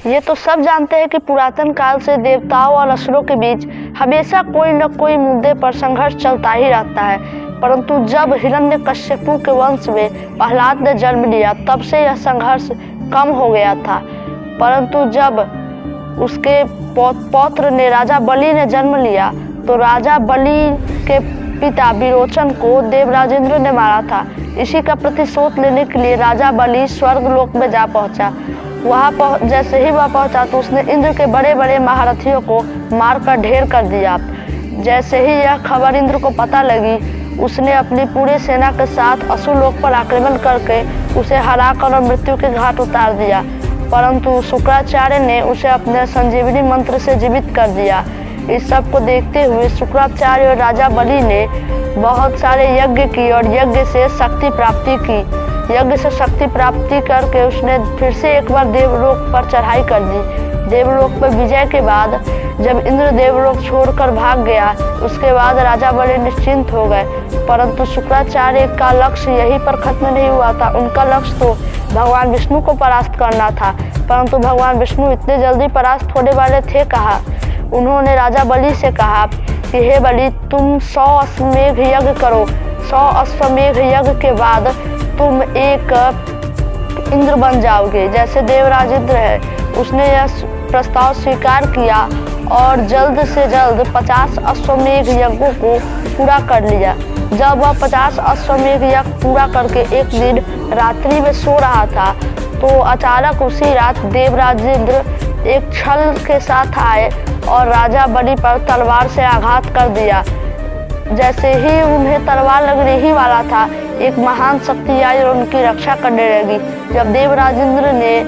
ये तो सब जानते हैं कि पुरातन काल से देवताओं और असुरों के बीच हमेशा कोई न कोई मुद्दे पर संघर्ष चलता ही रहता है। परंतु जब हिरण्यकश्यपु के वंश में प्रहलाद ने जन्म लिया तब से यह संघर्ष कम हो गया था। परंतु जब उसके पौत्र ने राजा बलि ने जन्म लिया तो राजा बलि के पिता विरोचन को देवराज इंद्र ने मारा था। इसी का प्रतिशोध लेने के लिए राजा बलि स्वर्ग लोक में जा पहुंचा। वहां जैसे ही वह पहुंचा तो उसने इंद्र के बड़े बड़े महारथियों को मारकर ढेर कर दिया। जैसे ही यह खबर इंद्र को पता लगी उसने अपनी पूरी सेना के साथ असुर लोक पर आक्रमण करके उसे हराकर और मृत्यु के घाट उतार दिया। परंतु शुक्राचार्य ने उसे अपने संजीवनी मंत्र से जीवित कर दिया। इस सब को देखते हुए शुक्राचार्य और राजा बलि ने बहुत सारे यज्ञ की और यज्ञ से शक्ति प्राप्ति की। यज्ञ से शक्ति प्राप्ति करके उसने फिर से एक बार देवलोक पर चढ़ाई कर दी। देवलोक पर विजय के बाद जब इंद्र देवलोक छोड़कर भाग गया उसके बाद राजा बलि निश्चिंत हो गए। परंतु शुक्राचार्य का लक्ष्य यहीं पर खत्म नहीं हुआ था। उनका लक्ष्य तो भगवान विष्णु को परास्त करना था। परंतु भगवान विष्णु इतने जल्दी परास्त होने वाले थे कहाँ। उन्होंने राजा बलि से कहा कि हे बलि, तुम 100 अश्वमेघ यज्ञ करो। 100 अश्वमेघ यज्ञ के बाद तुम एक इंद्र बन जाओगे जैसे देवराज इंद्र है। उसने यह प्रस्ताव स्वीकार किया और जल्द से जल्द 50 अश्वमेघ यज्ञों को पूरा कर लिया। जब वह 50 अश्वमेघ यज्ञ पूरा करके एक दिन रात्रि में सो रहा था तो अचानक उसी रात देवराज इंद्र एक छल के साथ आए और राजा बलि पर तलवार से आघात कर दिया। जैसे ही उन्हें तलवार लगने ही वाला था एक महान शक्ति आई और उनकी रक्षा करने लगी। जब देवराज इंद्र ने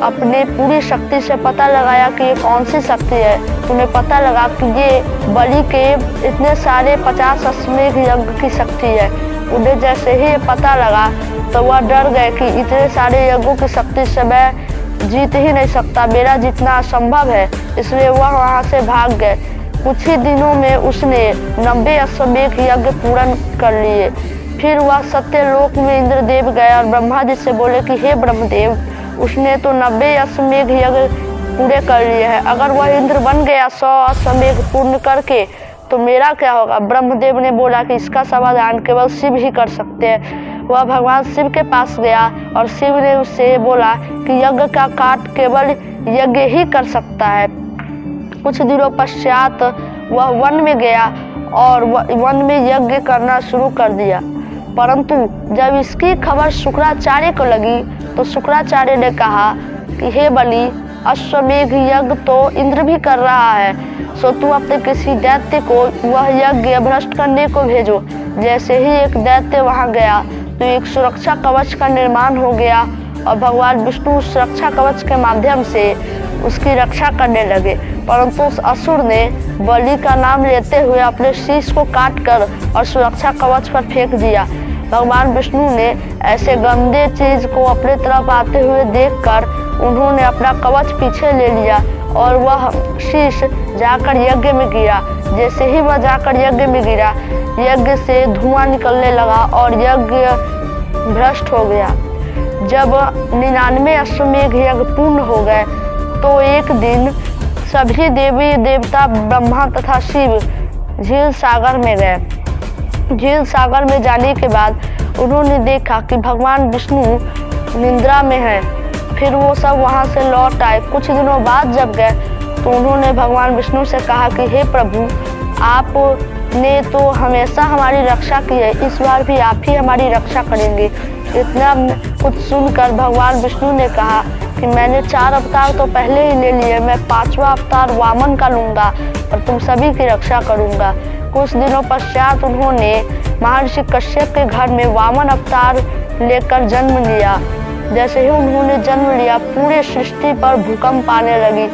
अपने पूरी शक्ति से पता लगाया कि ये कौन सी शक्ति है, उन्हें पता लगा कि ये बलि के इतने सारे 50 अश्वमेघ यज्ञ की शक्ति है। उन्हें जैसे ही ये पता लगा तो वह डर गए कि इतने सारे यज्ञों की शक्ति से मैं जीत ही नहीं सकता, मेरा जीतना असंभव है। इसलिए वह वहाँ से भाग गए। कुछ ही दिनों में उसने 90 अश्वमेघ यज्ञ पूर्ण कर लिए। फिर वह सत्यलोक में इंद्रदेव गए और ब्रह्मा जी से बोले कि हे ब्रह्मदेव, उसने तो 90 अश्वमेघ यज्ञ पूरे कर लिए हैं। अगर वह इंद्र बन गया 100 अश्वमेघ पूर्ण करके तो मेरा क्या होगा। ब्रह्मदेव ने बोला कि इसका समाधान केवल शिव ही कर सकते हैं। वह भगवान शिव के पास गया और शिव ने उससे बोला कि यज्ञ का काट केवल यज्ञ ही कर सकता है। कुछ दिनों पश्चात वह वन में गया और वन में यज्ञ करना शुरू कर दिया। परंतु जब इसकी खबर शुक्राचार्य को लगी तो शुक्राचार्य ने कहा कि हे बलि, अश्वमेघ यज्ञ तो इंद्र भी कर रहा है, सो तू अपने किसी दैत्य को वह यज्ञ भ्रष्ट करने को भेजो। जैसे ही एक दैत्य वहां गया तो एक सुरक्षा कवच का निर्माण हो गया और भगवान विष्णु उस सुरक्षा कवच के माध्यम से उसकी रक्षा करने लगे। परंतु उस असुर ने बलि का नाम लेते हुए अपने शीश को काट कर और सुरक्षा कवच पर फेंक दिया। भगवान विष्णु ने ऐसे गंदे चीज को अपने तरफ आते हुए देखकर उन्होंने अपना कवच पीछे ले लिया और वह शीश जाकर यज्ञ में गिरा। जैसे ही वह जाकर यज्ञ में गिरा यज्ञ से धुआं निकलने लगा और यज्ञ भ्रष्ट हो गया। जब 99 अश्वमेघ यज्ञ पूर्ण हो गए तो एक दिन सभी देवी देवता ब्रह्मा तथा शिव झील सागर में गए। झील सागर में जाने के बाद उन्होंने देखा कि भगवान विष्णु निद्रा में है। फिर वो सब वहाँ से लौट आए। कुछ दिनों बाद जब गए तो उन्होंने भगवान विष्णु से कहा कि हे प्रभु, आपने तो हमेशा हमारी रक्षा की है, इस बार भी आप ही हमारी रक्षा करेंगे। इतना कुछ सुनकर भगवान विष्णु ने कहा कि मैंने 4 अवतार तो पहले ही ले लिए, मैं 5वां अवतार वामन का लूँगा और तुम सभी की रक्षा करूँगा। कुछ दिनों पश्चात उन्होंने महर्षि कश्यप के घर में वामन अवतार लेकर जन्म लिया। जैसे ही उन्होंने जन्म लिया पूरे सृष्टि पर भूकंप आने लगी।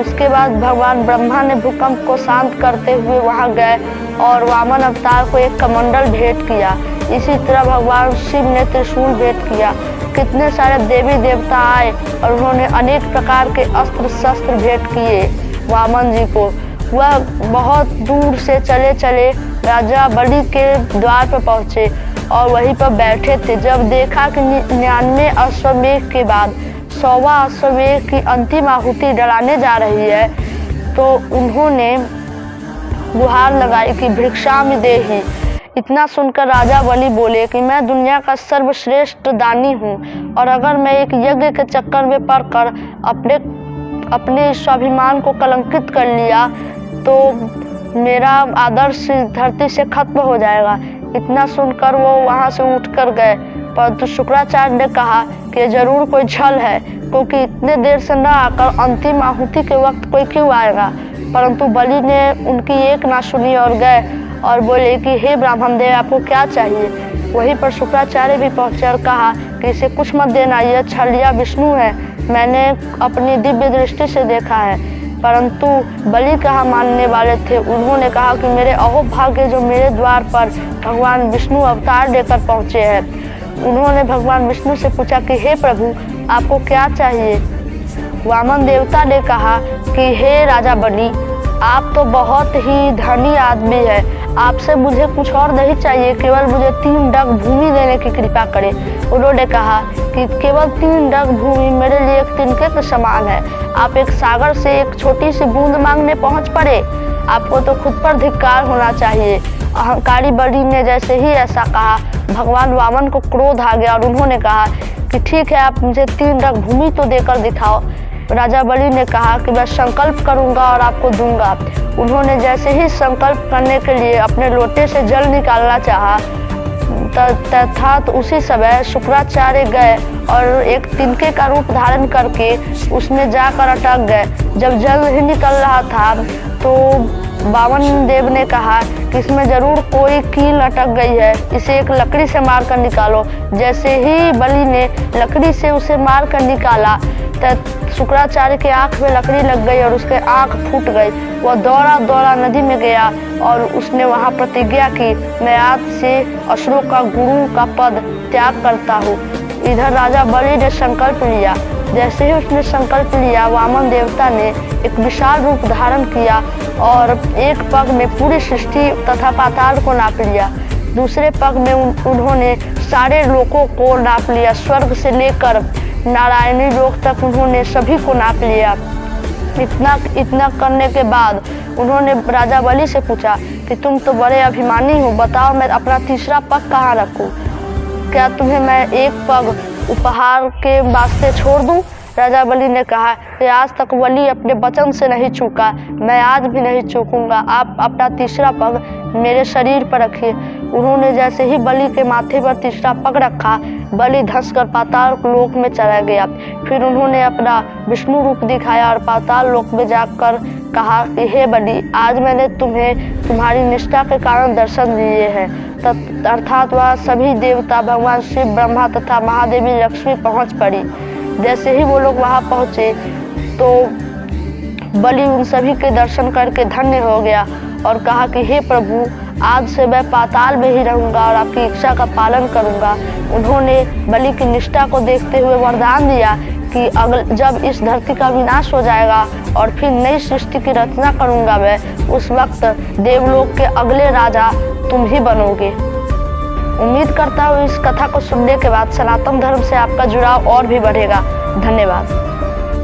उसके बाद भगवान ब्रह्मा ने भूकंप को शांत करते हुए वहां गए और वामन अवतार को एक कमंडल भेंट किया। इसी तरह भगवान शिव ने त्रिशूल भेंट किया। कितने सारे देवी देवता आए और उन्होंने अनेक प्रकार के अस्त्र शस्त्र भेंट किए वामन जी को। वह बहुत दूर से चले चले राजा बलि के द्वार पर पहुंचे और वहीं पर बैठे थे। जब देखा कि 99 अश्वमेघ के बाद 100वां अश्वमेध की अंतिम आहुति डलाने जा रही है तो उन्होंने गुहार लगाई कि भिक्षामि देहि। इतना सुनकर राजा बलि बोले कि मैं दुनिया का सर्वश्रेष्ठ दानी हूँ और अगर मैं एक यज्ञ के चक्कर में पड़कर अपने स्वाभिमान को कलंकित कर लिया तो मेरा आदर्श धरती से खत्म हो जाएगा। इतना सुनकर वो वहाँ से उठकर गए, परंतु शुक्राचार्य ने कहा कि जरूर कोई छल है, क्योंकि इतने देर से न आकर अंतिम आहुति के वक्त कोई क्यों आएगा। परंतु बलि ने उनकी एक ना सुनी और गए और बोले कि हे ब्राह्मण देव, आपको क्या चाहिए। वहीं पर शुक्राचार्य भी पहुंचे और कहा कि इसे कुछ मत देना, यह छलिया विष्णु है, मैंने अपनी दिव्य दृष्टि से देखा है। परंतु बलि कहाँ मानने वाले थे। उन्होंने कहा कि मेरे अहोभाग्य जो मेरे द्वार पर भगवान विष्णु अवतार लेकर पहुँचे हैं। उन्होंने भगवान विष्णु से पूछा कि हे प्रभु, आपको क्या चाहिए। वामन देवता ने कहा कि हे राजा बलि, आप तो बहुत ही धनी आदमी है, आपसे मुझे कुछ और नहीं चाहिए, केवल मुझे 3 डग भूमि देने की कृपा करें। उन्होंने कहा कि केवल 3 डग भूमि मेरे लिए एक तिनके के समान है, आप एक सागर से एक छोटी सी बूंद मांगने पहुंच पड़े, आपको तो खुद पर धिक्कार होना चाहिए। अहंकारी बलि ने जैसे ही ऐसा कहा, भगवान वामन को क्रोध आ गया और उन्होंने कहा कि ठीक है, आप मुझे 3 डग भूमि तो देकर दिखाओ। राजा बलि ने कहा कि मैं संकल्प करूंगा और आपको दूंगा। उन्होंने जैसे ही संकल्प करने के लिए अपने लोटे से जल निकालना चाहा, तथा उसी समय शुक्राचार्य गए और एक तिनके का रूप धारण करके उसमें जाकर अटक गए। जब जल नहीं निकल रहा था तो वामन देव ने कहा कि इसमें जरूर कोई कील अटक गई है, इसे एक लकड़ी से मार कर निकालो। जैसे ही बलि ने लकड़ी से उसे मार कर निकाला तो शुक्राचार्य के आंख में लकड़ी लग गई और उसके आंख फूट गई। वह दौड़ा दौड़ा नदी में गया और उसने वहां प्रतिज्ञा की, मैं आज से असुरों का गुरु का पद त्याग करता हूँ। इधर राजा बलि ने संकल्प लिया। जैसे ही उसने संकल्प लिया, वामन देवता ने एक विशाल रूप धारण किया और एक पग में पूरी सृष्टि तथा पाताल को नाप लिया। दूसरे पग में उन्होंने सारे लोकों को नाप लिया, स्वर्ग से लेकर नारायणी लोक तक उन्होंने सभी को नाप लिया। इतना करने के बाद उन्होंने राजा बलि से पूछा कि तुम तो बड़े अभिमानी हो, बताओ मैं अपना तीसरा पग कहाँ रखूं? क्या तुम्हें मैं एक पग उपहार के वास्ते छोड़ दूं? राजा बलि ने कहा कि आज तक बलि अपने वचन से नहीं चूका, मैं आज भी नहीं चूकूंगा, आप अपना तीसरा पग मेरे शरीर पर रखिए। उन्होंने जैसे ही बलि के माथे पर तीसरा पग रखा, बलि धंसकर पाताल लोक में चला गया। फिर उन्होंने अपना विष्णु रूप दिखाया और पाताल लोक में जाकर कहा कि हे बलि, आज मैंने तुम्हें तुम्हारी निष्ठा के कारण दर्शन दिए हैं। अर्थात वह सभी देवता, भगवान शिव, ब्रह्मा तथा महादेवी लक्ष्मी पहुंच पड़ी। जैसे ही वो लोग वहां पहुंचे तो बलि उन सभी के दर्शन करके धन्य हो गया और कहा कि हे प्रभु, आज से मैं पाताल में ही रहूंगा और आपकी इच्छा का पालन करूंगा। उन्होंने बलि की निष्ठा को देखते हुए वरदान दिया कि जब इस धरती का विनाश हो जाएगा और फिर नई सृष्टि की रचना करूंगा मैं, उस वक्त देवलोक के अगले राजा तुम ही बनोगे। उम्मीद करता हूँ इस कथा को सुनने के बाद सनातन धर्म से आपका जुड़ाव और भी बढ़ेगा। धन्यवाद।